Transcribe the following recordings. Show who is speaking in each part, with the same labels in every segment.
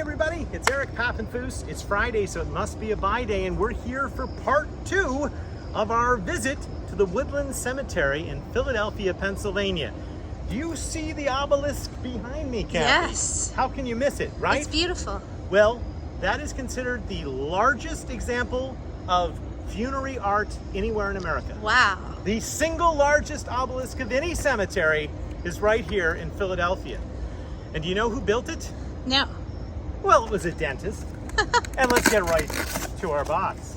Speaker 1: everybody, it's Eric Pappenfuss. It's Friday, so it must be a buy day, and we're here for part 2 of our visit to the Woodlands Cemetery in Philadelphia, Pennsylvania. Do you see the obelisk behind me, Kathy?
Speaker 2: Yes.
Speaker 1: How can you miss it, right?
Speaker 2: It's beautiful.
Speaker 1: Well, that is considered the largest example of funerary art anywhere in America.
Speaker 2: Wow.
Speaker 1: The single largest obelisk of any cemetery is right here in Philadelphia. And do you know who built it?
Speaker 2: No.
Speaker 1: Well, it was a dentist. And let's get right to our box.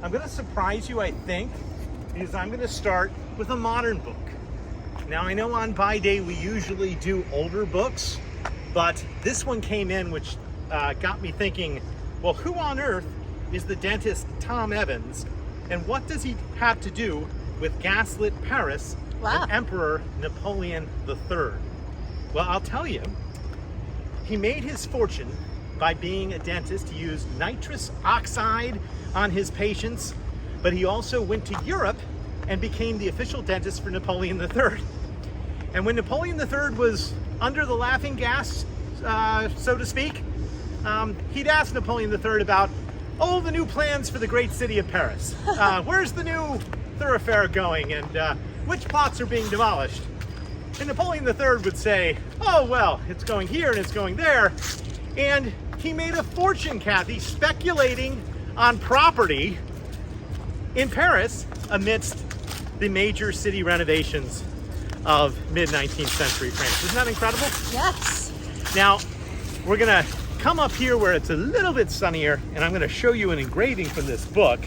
Speaker 1: I'm going to surprise you, I think, because I'm going to start with a modern book. Now, I know on buy day we usually do older books, but this one came in which got me thinking, well, who on earth is the dentist Tom Evans, and what does he have to do with gaslit Paris and Emperor Napoleon III? Well, I'll tell you, he made his fortune by being a dentist. He used nitrous oxide on his patients, but he also went to Europe and became the official dentist for Napoleon III. And when Napoleon III was under the laughing gas, so to speak, he'd ask Napoleon III about, the new plans for the great city of Paris. Where's the new thoroughfare going, and which plots are being demolished? And Napoleon III would say, oh, well, it's going here and it's going there. And he made a fortune, Kathy, speculating on property in Paris amidst the major city renovations of mid-19th century France. Isn't that incredible?
Speaker 2: Yes.
Speaker 1: Now, we're going to come up here where it's a little bit sunnier, and I'm going to show you an engraving from this book.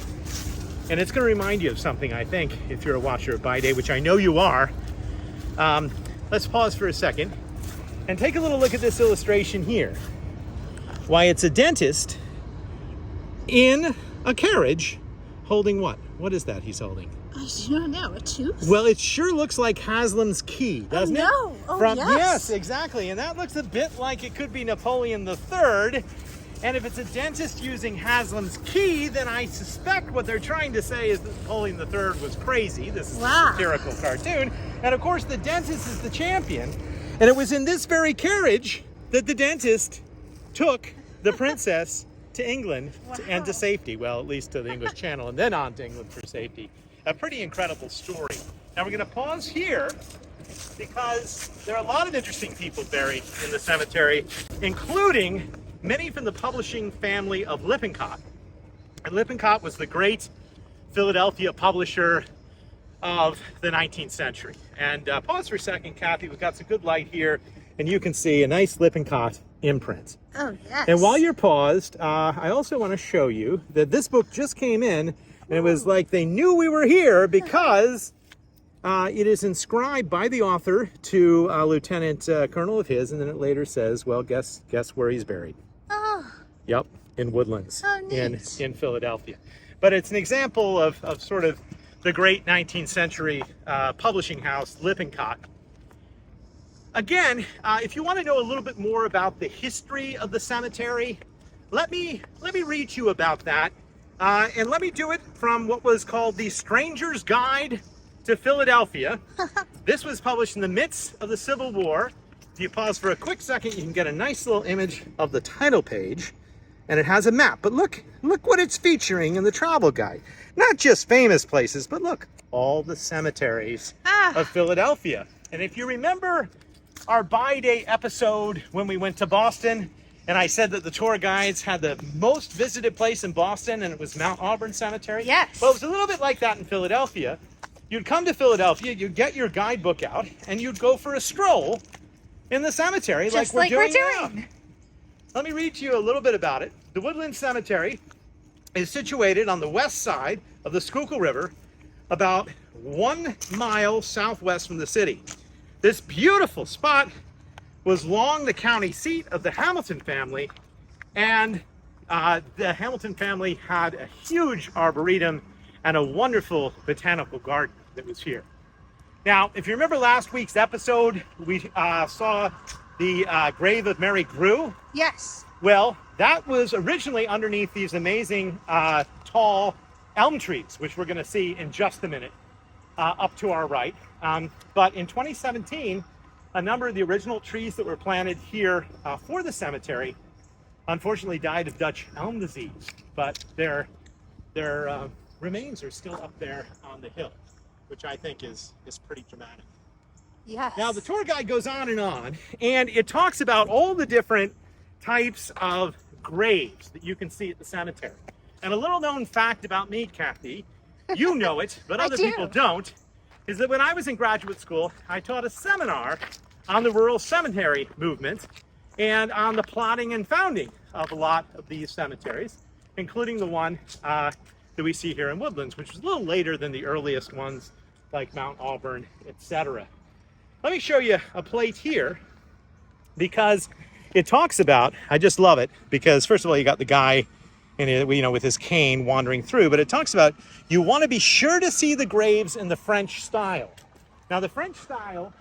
Speaker 1: And it's going to remind you of something, I think, if you're a watcher of Buy Day, which I know you are. Let's pause for a second and take a little look at this illustration here. Why, it's a dentist in a carriage holding what? What is that he's holding?
Speaker 2: I don't know, a tooth?
Speaker 1: Well, it sure looks like Haslam's key, doesn't it?
Speaker 2: No. Oh, yes.
Speaker 1: Yes, exactly. And that looks a bit like it could be Napoleon III. And if it's a dentist using Haslam's key, then I suspect what they're trying to say is that Napoleon III was crazy. This is a satirical cartoon. And of course, the dentist is the champion. And it was in this very carriage that the dentist took the princess to England and to safety. Well, at least to the English Channel and then on to England for safety. A pretty incredible story. Now we're going to pause here because there are a lot of interesting people buried in the cemetery, including many from the publishing family of Lippincott. And Lippincott was the great Philadelphia publisher of the 19th century. And pause for a second, Kathy. We've got some good light here, and you can see a nice Lippincott imprint.
Speaker 2: Oh, yes.
Speaker 1: And while you're paused, I also want to show you that this book just came in, and it was like they knew we were here because it is inscribed by the author to a lieutenant colonel of his, and then it later says, well, guess where he's buried.
Speaker 2: Oh.
Speaker 1: Yep, in Woodlands,
Speaker 2: in
Speaker 1: Philadelphia. But it's an example of sort of the great 19th century publishing house, Lippincott. Again, if you want to know a little bit more about the history of the cemetery, let me read to you about that. And let me do it from what was called the Stranger's Guide to Philadelphia. This was published in the midst of the Civil War. If you pause for a quick second, you can get a nice little image of the title page, and it has a map. But look what it's featuring in the travel guide. Not just famous places, but look, all the cemeteries of Philadelphia. And if you remember our Buy Day episode when we went to Boston, and I said that the tour guides had the most visited place in Boston, and it was Mount Auburn Cemetery.
Speaker 2: Yes.
Speaker 1: Well, it was a little bit like that in Philadelphia. You'd come to Philadelphia, you'd get your guidebook out, and you'd go for a stroll in the cemetery
Speaker 2: just
Speaker 1: like we're doing now. Let me read to you a little bit about it. The Woodland Cemetery is situated on the west side of the Schuylkill River, about 1 mile southwest from the city. This beautiful spot was long the county seat of the Hamilton family, and the Hamilton family had a huge arboretum and a wonderful botanical garden that was here. Now, if you remember last week's episode, we saw the grave of Mary Grew.
Speaker 2: Yes.
Speaker 1: Well, that was originally underneath these amazing tall elm trees, which we're going to see in just a minute, up to our right. But in 2017, A number of the original trees that were planted here for the cemetery unfortunately died of Dutch elm disease, but their remains are still up there on the hill, which I think is pretty dramatic.
Speaker 2: Yes.
Speaker 1: Now the tour guide goes on, and it talks about all the different types of graves that you can see at the cemetery. And a little known fact about me, Kathy, you know it, but other people don't, is that when I was in graduate school, I taught a seminar on the rural cemetery movement and on the plotting and founding of a lot of these cemeteries, including the one that we see here in Woodlands, which is a little later than the earliest ones like Mount Auburn, etc. Let me show you a plate here, because it talks about, I just love it, because first of all, you got the guy with his cane wandering through, but it talks about you want to be sure to see the graves in the French style. Now the French style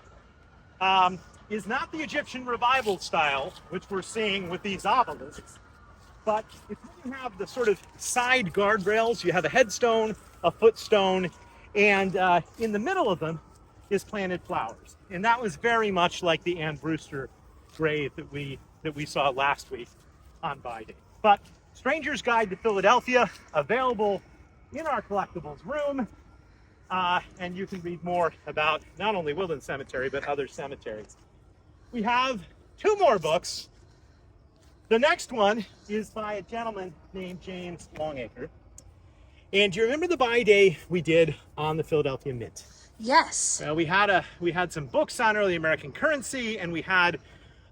Speaker 1: is not the Egyptian revival style, which we're seeing with these obelisks, but if you have the sort of side guardrails, you have a headstone, a footstone, and in the middle of them is planted flowers. And that was very much like the Ann Brewster grave that we saw last week on By Day. But Stranger's Guide to Philadelphia, available in our collectibles room, and you can read more about not only Woodland Cemetery, but other cemeteries. We have 2 more books. The next one is by a gentleman named James Long Acre. And do you remember the By Day we did on the Philadelphia Mint?
Speaker 2: Yes.
Speaker 1: We had some books on early American currency, and we had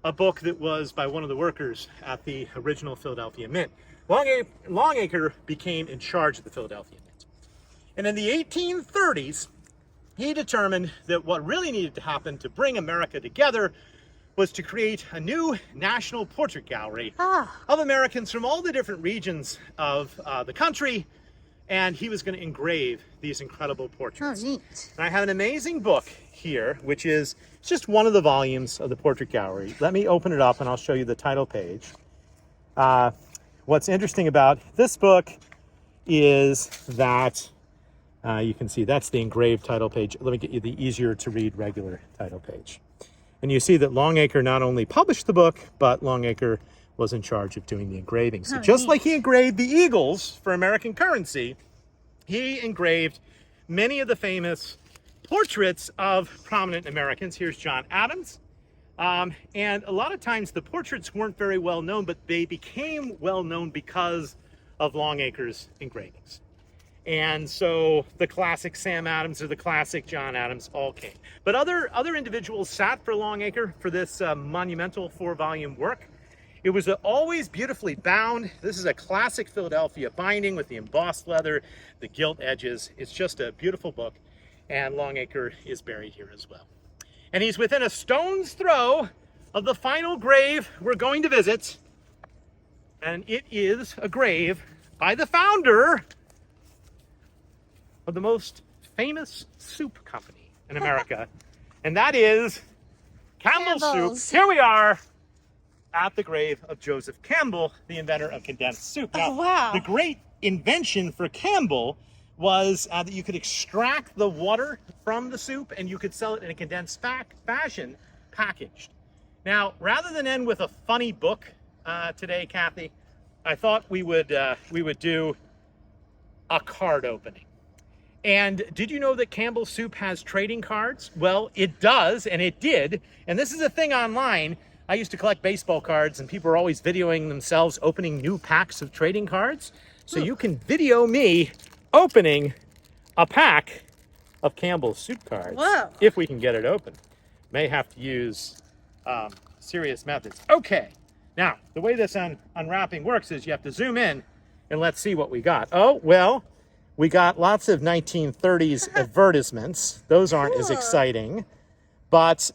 Speaker 1: a book that was by one of the workers at the original Philadelphia Mint. Long Acre became in charge of the Philadelphia Mint. And in the 1830s, he determined that what really needed to happen to bring America together was to create a new national portrait gallery of Americans from all the different regions of the country, and he was going to engrave these incredible portraits.
Speaker 2: Oh, neat.
Speaker 1: And I have an amazing book here, which is just one of the volumes of the portrait gallery. Let me open it up and I'll show you the title page. What's interesting about this book is that you can see that's the engraved title page. Let me get you the easier to read regular title page. And you see that Long Acre not only published the book, but Long Acre was in charge of doing the engraving. So just like he engraved the eagles for American currency, he engraved many of the famous portraits of prominent Americans. Here's John Adams. And a lot of times the portraits weren't very well known, but they became well known because of Long Acre's engravings. And so the classic Sam Adams or the classic John Adams all came. But other individuals sat for Long Acre for this monumental 4-volume work. It was always beautifully bound. This is a classic Philadelphia binding with the embossed leather, the gilt edges. It's just a beautiful book, and Long Acre is buried here as well. And he's within a stone's throw of the final grave we're going to visit, and it is a grave by the founder of the most famous soup company in America, and that is Campbell's Soup. Here we are at the grave of Joseph Campbell, the inventor of condensed soup. Now,
Speaker 2: wow.
Speaker 1: The great invention for Campbell was that you could extract the water from the soup and you could sell it in a condensed fashion, packaged. Now, rather than end with a funny book today, Kathy, I thought we would do a card opening. And did you know that Campbell's Soup has trading cards? Well, it does, and it did. And this is a thing online. I used to collect baseball cards, and people were always videoing themselves opening new packs of trading cards. So you can video me opening a pack of Campbell's Soup cards.
Speaker 2: Whoa.
Speaker 1: If we can get it open. May have to use serious methods. Okay, now the way this unwrapping works is you have to zoom in and let's see what we got. Oh, well, we got lots of 1930s advertisements. Those aren't as exciting. But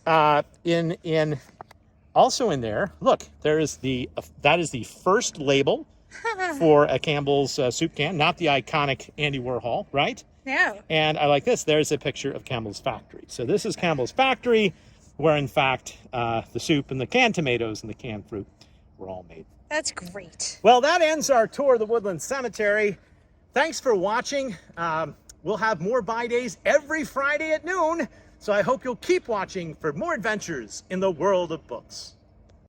Speaker 1: also in there, look, that is the first label for a Campbell's soup can, not the iconic Andy Warhol, right?
Speaker 2: No.
Speaker 1: And I like this. There's a picture of Campbell's factory. So this is Campbell's factory, where in fact the soup and the canned tomatoes and the canned fruit were all made.
Speaker 2: That's great.
Speaker 1: Well, that ends our tour of the Woodland Cemetery. Thanks for watching. We'll have more By Days every Friday at noon. So I hope you'll keep watching for more adventures in the world of books.